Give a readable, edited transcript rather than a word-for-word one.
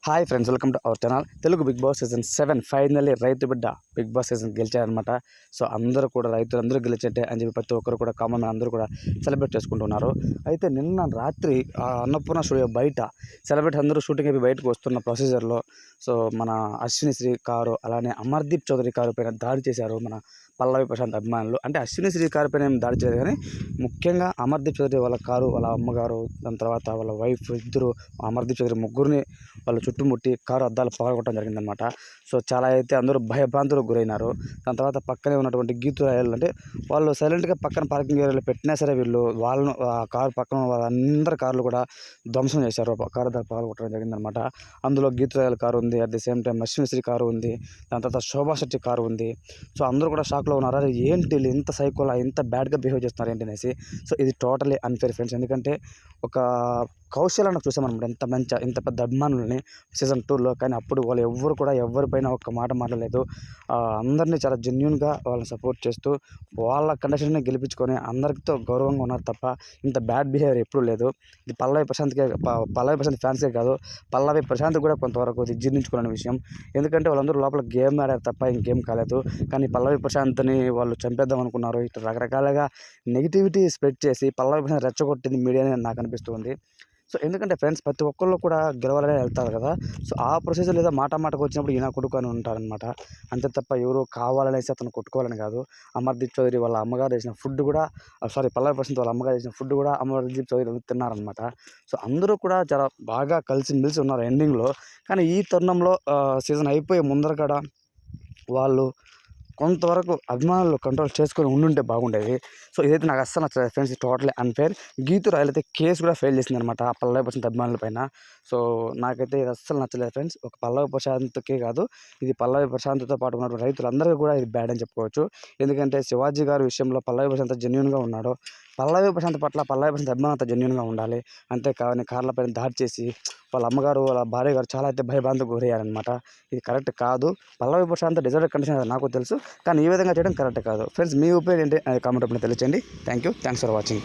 Hi friends, welcome to our channel. Telugu Bigg Boss season 7 finally రైతు బిడ్డ Bigg Boss season గెలిచారనమాట. So అందరూ కూడా రైతులందరూ గెలిచేట్టే అని చెప్పి ప్రతి ఒక్కరు కూడా కామన్ మ్యాన్ అందరూ కూడా సెలబ్రేట్ చేసుకుంటున్నారు. అయితే నిన్న రాత్రి అన్నపూర్ణ స్టూడియో బయట సెలబ్రిటీ అందరూ షూటింగ్ అయిపోయి బయటకు వస్తున్న ప్రొసీజర్లో సో మన అశ్విని శ్రీ కారు అలానే అమర్దీప్ చౌదరి కారు పైన దాడి చేశారు మన పల్లవి ప్రశాంత్ అభిమానులు. అంటే అశ్విని శ్రీ కారు పైన ఏం దాడి చేయలేదు, కానీ ముఖ్యంగా అమర్దీప్ చౌదరి వాళ్ళ కారు, వాళ్ళ అమ్మగారు, దాని తర్వాత వాళ్ళ వైఫ్ ఇద్దరు, అమర్దీప్ చౌదరి ముగ్గురిని వాళ్ళు చుట్టుముట్టి కారు అద్దాలు పగలగొట్టడం జరిగిందనమాట. సో చాలా అయితే అందరూ భయభ్రాంతులకు గురైనారు. దాని తర్వాత పక్కనే ఉన్నటువంటి గీతు రాయలు అంటే వాళ్ళు సైలెంట్గా పక్కన పార్కింగ్ ఏరియాలో పెట్టినా సరే వీళ్ళు వాళ్ళను ఆ కారు పక్కన వాళ్ళందరి కార్లు కూడా ధ్వంసం చేశారు. కారు అద్దాలు పగలగొట్టడం జరిగిందనమాట. అందులో గీతు రాయల కారు ఉంది, at the same time Ashwini Sri car ఉంది, దాని తర్వాత శోభా శెట్టి కారు ఉంది. సో అందరూ కూడా షాక్లో ఉన్నారు, అరే ఏంటి వీళ్ళు ఇంత సైకోలా ఇంత బ్యాడ్గా బిహేవ్ చేస్తున్నారు ఏంటి అనేసి. సో ఇది టోటలీ అన్ఫేర్ ఫ్రెండ్స్. ఎందుకంటే ఒక కౌశల్యాన్ని చూసామన్నమాట, ఇంత పెద్ద అభిమానులని సీజన్ 2లో. కానీ అప్పుడు వాళ్ళు ఎవ్వరు కూడా ఎవరిపైన ఒక్క మాట మాట్లాడలేదు. అందరినీ చాలా జెన్యున్గా వాళ్ళని సపోర్ట్ చేస్తూ వాళ్ళ కండిషన్ని గెలిపించుకొని అందరితో గౌరవంగా ఉన్నారు తప్ప ఇంత బ్యాడ్ బిహేవియర్ ఎప్పుడూ లేదు. ఇది పల్లవి ప్రశాంత్ ఫ్యాన్స్కే కాదు, పల్లవి ప్రశాంత్ కూడా కొంతవరకు ఇది జీర్ణించుకోలేని విషయం. ఎందుకంటే వాళ్ళందరూ లోపల గేమ్ ఆడారు తప్ప ఇంకేం కాలేదు. కానీ పల్లవి ప్రశాంత్ని వాళ్ళు చంపేద్దాం అనుకున్నారు. ఇట్లా రకరకాలుగా నెగిటివిటీ స్ప్రెడ్ చేసి పల్లవి ప్రశాంత్ రెచ్చగొట్టింది మీడియానే నాకు అనిపిస్తుంది. సో ఎందుకంటే ఫ్రెండ్స్ ప్రతి ఒక్కళ్ళు కూడా గెలవాలనే వెళ్తారు కదా. సో ఆ ప్రొసీజర్ లేదా మాటకు వచ్చినప్పుడు ఈయన కొడుకు అని ఉంటారనమాట. అంతే తప్ప ఎవరు కావాలనేసి అతను కొట్టుకోవాలని కాదు. అమర్దీప్ చౌదరి వాళ్ళ అమ్మగారు చేసిన ఫుడ్ కూడా పల్లవి ప్రశాంత్ వాళ్ళ అమ్మగారు చేసిన ఫుడ్ కూడా అమర్దీప్ చౌదరి తిన్నారనమాట. సో అందరూ కూడా చాలా బాగా కలిసి ఉన్నారు ఎండింగ్లో. కానీ ఈ తరుణంలో సీజన్ అయిపోయే ముందర కూడా వాళ్ళు కొంతవరకు అభిమానులు కంట్రోల్ చేసుకొని ఉండుంటే బాగుండేది. సో ఇదైతే నాకు అస్సలు నచ్చలేదు friends. Totally unfair. Geetu Royal అయితే కేసు కూడా ఫైల్ చేసిందనమాట ఆ పల్లవి ప్రశాంత్ అభిమానుల పైన. సో నాకైతే ఇది అస్సలు నచ్చలేదు ఫ్రెండ్స్. ఒక పల్లవి ప్రశాంత్కే కాదు, ఇది పల్లవి ప్రశాంత్తో పాటు ఉన్నటువంటి రైతులందరికీ కూడా ఇది బ్యాడ్ అని చెప్పుకోవచ్చు. ఎందుకంటే శివాజీ గారి విషయంలో పల్లవి ప్రశాంత్ జెన్యున్గా ఉన్నాడు. పల్లవి ప్రశాంత్ పట్ల పల్లవి ప్రశాంత్ అభిమానం అంతా జెన్యున్గా ఉండాలి. అంతేకాని కార్లపైన దాడి చేసి వాళ్ళ అమ్మగారు వాళ్ళ భార్య గారు చాలా అయితే భయభ్రాంతికి గురయ్యారనమాట. ఇది కరెక్ట్ కాదు. పల్లవి ప్రశాంత్ డిజర్వ్డ్ కండిషన్ అది నాకు తెలుసు, కానీ ఈ విధంగా చేయడం కరెక్ట్ కాదు. ఫ్రెండ్స్ మీ ఒపీనియన్ ఏంటి కామెంట్ రూపంలో తెలియచేయండి. Thanks for watching.